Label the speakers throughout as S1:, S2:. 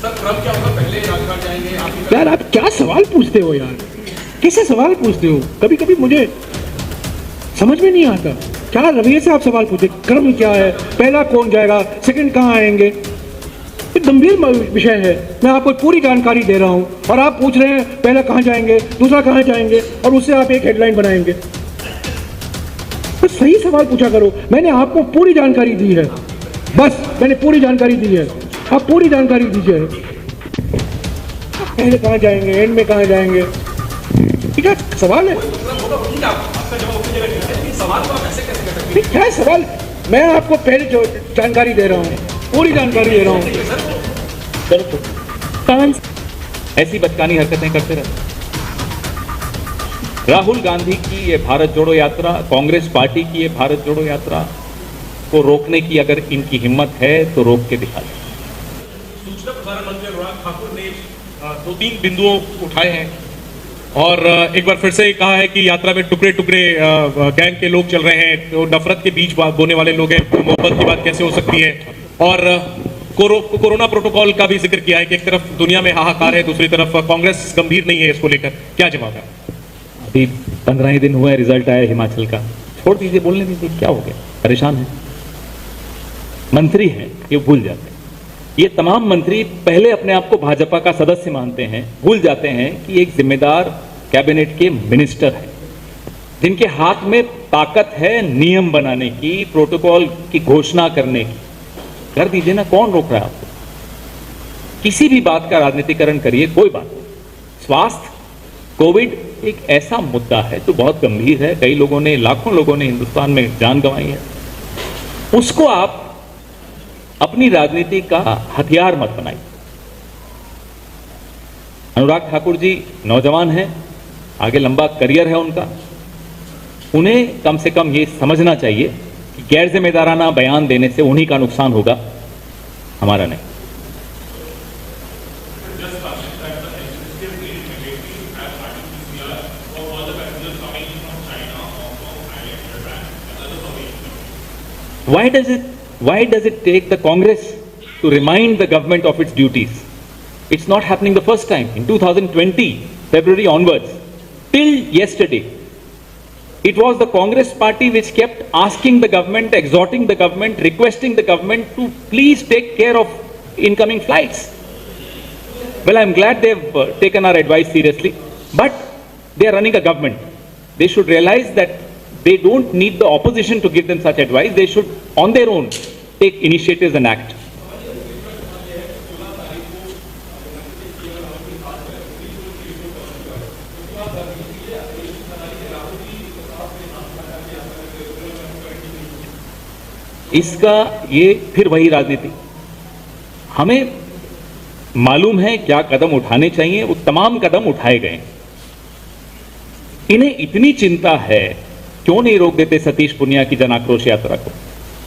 S1: Sir Trump क्या होगा, पहले राजघाट जाएंगे?
S2: यार आप क्या सवाल पूछते हो यार, कैसे सवाल पूछते हो? कभी कभी मुझे समझ में नहीं आता क्या रवैये से आप सवाल पूछते। क्रम क्या है, पहला कौन जाएगा, सेकंड कहाँ आएंगे? ये गंभीर विषय है, मैं आपको पूरी जानकारी दे रहा हूँ और आप पूछ रहे हैं पहला कहाँ जाएंगे, दूसरा कहाँ जाएंगे, और उससे आप एक हेडलाइन बनाएंगे। तो सही सवाल पूछा करो। मैंने आपको पूरी जानकारी दी है, बस मैंने पूरी जानकारी दी है, आप पूरी जानकारी दीजिए। पहले कहाँ जाएंगे, एंड में कहाँ जाएंगे, ठीक है? सवाल है, क्या सवाल? मैं आपको पहले जो जानकारी दे रहा हूँ, पूरी जानकारी दे रहा हूँ।
S3: ऐसी बचकानी हरकतें करते रहते। राहुल गांधी की ये भारत जोड़ो यात्रा, कांग्रेस पार्टी की ये भारत जोड़ो यात्रा को रोकने की अगर इनकी हिम्मत है तो रोक के दिखा दें।
S1: सूचना प्रसारण मंत्री अनुराग ठाकुर ने 2-3 बिंदुओं उठाए हैं और एक बार फिर से कहा है कि यात्रा में टुकड़े टुकड़े गैंग के लोग चल रहे हैं, तो नफरत के बीच बोने वाले लोग हैं, मोहब्बत की बात कैसे हो सकती है। और कोरोना प्रोटोकॉल का भी जिक्र किया है कि एक तरफ दुनिया में हाहाकार है, दूसरी तरफ कांग्रेस गंभीर नहीं है इसको लेकर। क्या जवाब है?
S3: अभी 15 ही दिन हुए, रिजल्ट आया हिमाचल का, छोड़ दीजिए, बोलने दीजिए, क्या हो गया? परेशान है, मंत्री हैं, ये भूल जाते हैं। ये तमाम मंत्री पहले अपने आप को भाजपा का सदस्य मानते हैं, भूल जाते हैं कि एक जिम्मेदार कैबिनेट के मिनिस्टर हैं जिनके हाथ में ताकत है नियम बनाने की, प्रोटोकॉल की घोषणा करने की। कर दीजिए ना, कौन रोक रहा है आपको? किसी भी बात का राजनीतिकरण करिए, कोई बात नहीं। स्वास्थ्य, कोविड एक ऐसा मुद्दा है जो बहुत गंभीर है, कई लोगों ने, लाखों लोगों ने हिंदुस्तान में जान गंवाई है, उसको आप अपनी राजनीति का हथियार मत बनाइए। अनुराग ठाकुर जी नौजवान हैं, आगे लंबा करियर है उनका, उन्हें कम से कम ये समझना चाहिए कि गैर जिम्मेदाराना बयान देने से उन्हीं का नुकसान होगा, हमारा नहीं। Why does it take the Congress to remind the government of its duties? It's not happening the first time. In 2020, February onwards, till yesterday, it was the Congress party which kept asking the government, exhorting the government, requesting the government to please take care of incoming flights. Well, I'm glad they've taken our advice seriously, but they are running a government. They should realize that they don't need the opposition to give them such advice. They should, on their own, take initiatives and act. इसका ये फिर वही राजनीति। हमें मालूम है क्या कदम उठाने चाहिए, वो तमाम कदम उठाए गए। इन्हें इतनी चिंता है, क्यों नहीं रोक देते सतीश पुनिया की जन आक्रोश यात्रा को?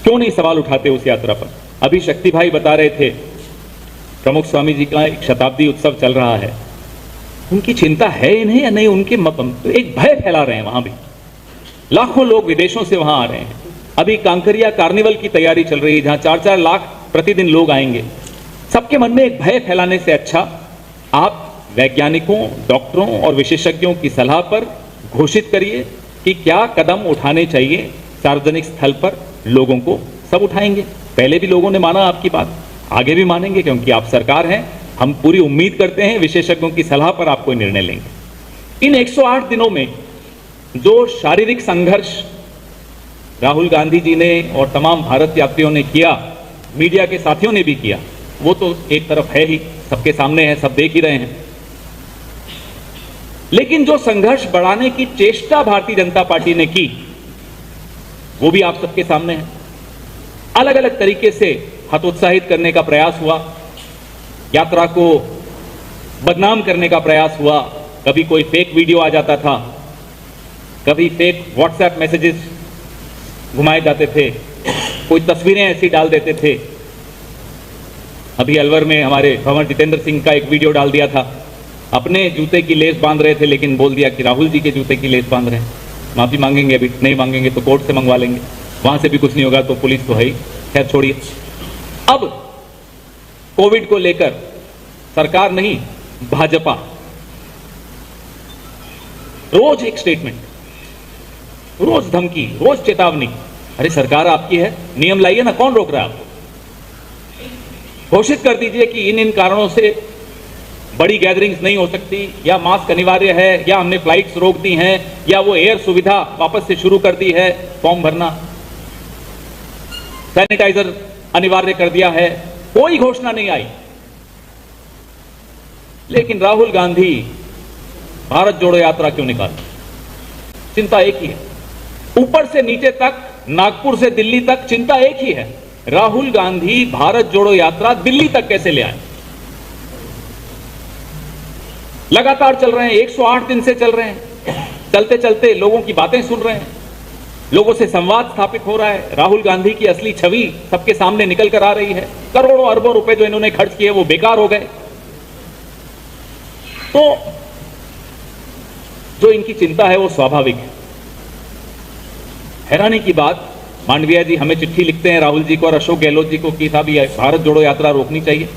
S3: क्यों नहीं सवाल उठाते उस यात्रा पर? अभी शक्ति भाई बता रहे थे, प्रमुख स्वामी जी का एक शताब्दी उत्सव चल रहा है, उनकी चिंता है इन्हें या नहीं? उनके तो एक भय फैला रहे हैं वहां भी, लाखों लोग विदेशों से वहां आ रहे हैं। अभी कांकरिया कार्निवल की तैयारी चल रही है जहां 4-4 लाख प्रतिदिन लोग आएंगे। सबके मन में एक भय फैलाने से अच्छा आप वैज्ञानिकों, डॉक्टरों और विशेषज्ञों की सलाह पर घोषित करिए कि क्या कदम उठाने चाहिए सार्वजनिक स्थल पर। लोगों को सब उठाएंगे, पहले भी लोगों ने माना आपकी बात, आगे भी मानेंगे, क्योंकि आप सरकार हैं। हम पूरी उम्मीद करते हैं विशेषज्ञों की सलाह पर आप कोई निर्णय लेंगे। इन 108 दिनों में जो शारीरिक संघर्ष राहुल गांधी जी ने और तमाम भारत यात्रियों ने किया, मीडिया के साथियों ने भी किया, वो तो एक तरफ है ही, सबके सामने है, सब देख ही रहे हैं। लेकिन जो संघर्ष बढ़ाने की चेष्टा भारतीय जनता पार्टी ने की, वो भी आप सबके सामने है। अलग अलग तरीके से हतोत्साहित करने का प्रयास हुआ, यात्रा को बदनाम करने का प्रयास हुआ। कभी कोई फेक वीडियो आ जाता था, कभी फेक व्हाट्सएप मैसेजेस घुमाए जाते थे, कोई तस्वीरें ऐसी डाल देते थे। अभी अलवर में हमारे भंवर जितेंद्र सिंह का एक वीडियो डाल दिया था, अपने जूते की लेस बांध रहे थे, लेकिन बोल दिया कि राहुल जी के जूते की लेस बांध रहे हैं। माफी मांगेंगे, अभी नहीं मांगेंगे तो कोर्ट से मंगवा लेंगे, वहां से भी कुछ नहीं होगा तो पुलिस तो है ही। खैर छोड़िए। अब कोविड को लेकर सरकार नहीं, भाजपा। रोज एक स्टेटमेंट, रोज धमकी, रोज चेतावनी। अरे सरकार आपकी है, नियम लाइए ना, कौन रोक रहा है आपको? घोषित कर दीजिए कि इन कारणों से बड़ी गैदरिंग्स नहीं हो सकती, या मास्क अनिवार्य है, या हमने फ्लाइट्स रोक दी हैं, या वो एयर सुविधा वापस से शुरू कर दी है, फॉर्म भरना, सैनिटाइजर अनिवार्य कर दिया है। कोई घोषणा नहीं आई। लेकिन राहुल गांधी भारत जोड़ो यात्रा क्यों निकालते? चिंता एक ही है, ऊपर से नीचे तक, नागपुर से दिल्ली तक चिंता एक ही है, राहुल गांधी भारत जोड़ो यात्रा दिल्ली तक कैसे ले आए। लगातार चल रहे हैं, 108 दिन से चल रहे हैं, चलते चलते लोगों की बातें सुन रहे हैं, लोगों से संवाद स्थापित हो रहा है, राहुल गांधी की असली छवि सबके सामने निकल कर आ रही है। करोड़ों अरबों रुपए जो इन्होंने खर्च किए वो बेकार हो गए। तो जो इनकी चिंता है वो स्वाभाविक है। हैरानी की बात, मांडविया जी हमें चिट्ठी लिखते हैं राहुल जी को और अशोक गहलोत जी को कि साहब ये भारत जोड़ो यात्रा रोकनी चाहिए।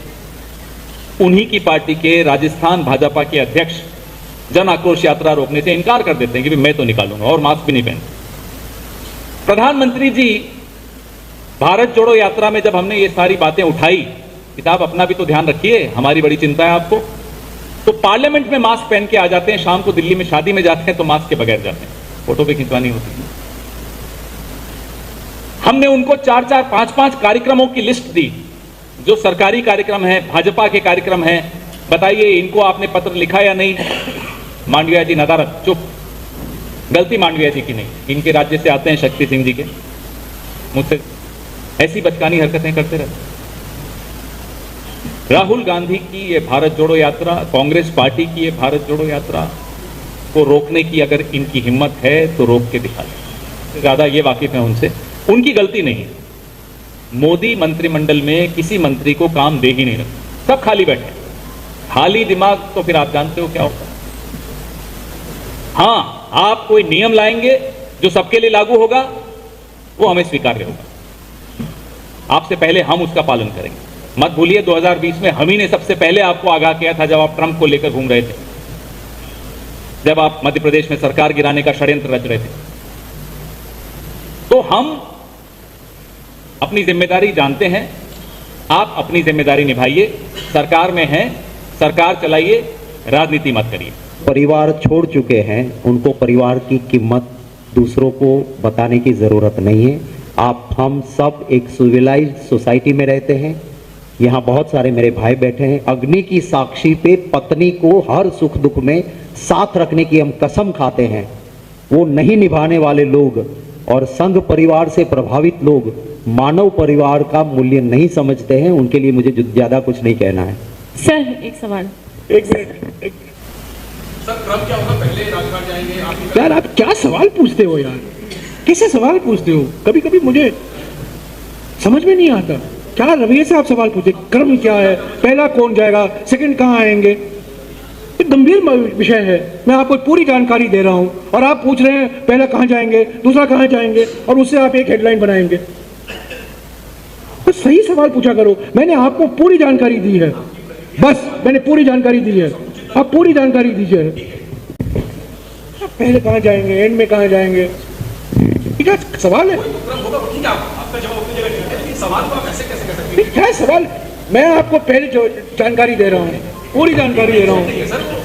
S3: उन्हीं की पार्टी के राजस्थान भाजपा के अध्यक्ष जन आक्रोश यात्रा रोकने से इनकार कर देते हैं कि मैं तो निकालूंगा और मास्क भी नहीं पहनते। प्रधानमंत्री जी भारत जोड़ो यात्रा में जब हमने ये सारी बातें उठाई कि साहब अपना भी तो ध्यान रखिए, हमारी बड़ी चिंता है आपको, तो पार्लियामेंट में मास्क पहन के आ जाते हैं, शाम को दिल्ली में शादी में जाते हैं तो मास्क के बगैर जाते हैं, फोटो भी खिंचवानी होती है। हमने उनको 4-4, 5-5 कार्यक्रमों की लिस्ट दी, जो सरकारी कार्यक्रम है, भाजपा के कार्यक्रम है, बताइए इनको आपने पत्र लिखा या नहीं? मांडविया जी नदारत, चुप। गलती मांडविया जी की नहीं, इनके राज्य से आते हैं शक्ति सिंह जी के, मुझसे ऐसी बचकानी हरकतें करते रहते। राहुल गांधी की ये भारत जोड़ो यात्रा, कांग्रेस पार्टी की ये भारत जोड़ो यात्रा को रोकने की अगर इनकी हिम्मत है तो रोक के दिखा दें। ज्यादा ये वाकिफ है उनसे, उनकी गलती नहीं है। मोदी मंत्रिमंडल में किसी मंत्री को काम दे ही नहीं रहा, सब खाली बैठे। खाली दिमाग तो फिर आप जानते हो क्या होता है। हाँ, आप कोई नियम लाएंगे जो सबके लिए लागू होगा, वो हमें स्वीकार्य होगा। आपसे पहले हम उसका पालन करेंगे। मत भूलिए 2020 में हम ही ने सबसे पहले आपको आगाह किया था, जब आप ट्रंप को लेकर घूम रहे थे, जब आप मध्य प्रदेश में सरकार गिराने का षड्यंत्र रच रहे थे। तो हम अपनी जिम्मेदारी जानते हैं, आप अपनी जिम्मेदारी निभाइए। सरकार में हैं, सरकार चलाइए, राजनीति मत करिए।
S4: परिवार छोड़ चुके हैं, उनको परिवार की कीमत दूसरों को बताने की जरूरत नहीं है। हम सब एक सिविलाइज्ड सोसाइटी में रहते हैं। यहाँ बहुत सारे मेरे भाई बैठे हैं। अग्नि की साक्षी पे पत्नी को हर सुख दुख में साथ रखने की हम कसम खाते हैं। वो नहीं निभाने वाले लोग और संघ परिवार से प्रभावित लोग मानव परिवार का मूल्य नहीं समझते हैं। उनके लिए मुझे ज्यादा कुछ नहीं कहना है।
S5: सर एक सवाल।
S2: एक मिनट
S1: सर, ट्रम्प क्या होगा, पहले राजघाट जाएंगे आप?
S2: यार, आप क्या सवाल पूछते हो यार? कैसे सवाल पूछते हो? कभी कभी मुझे समझ में नहीं आता क्या रवैये से आप सवाल पूछते। क्रम क्या है, पहला कौन जाएगा, सेकंड कहाँ आएंगे? एक गंभीर विषय है, मैं आपको पूरी जानकारी दे रहा हूं और आप पूछ रहे हैं पहला कहाँ जाएंगे, दूसरा कहाँ जाएंगे, और उससे आप एक हेडलाइन बनाएंगे। तो सही सवाल पूछा करो। मैंने आपको पूरी जानकारी दी है, बस मैंने पूरी जानकारी दी है, आप पूरी जानकारी दीजिए। पहले कहाँ जाएंगे, एंड में कहाँ जाएंगे, क्या सवाल है? क्या सवाल? मैं आपको पहले जो जानकारी दे रहा हूँ, पूरी जानकारी दे रहा हूँ।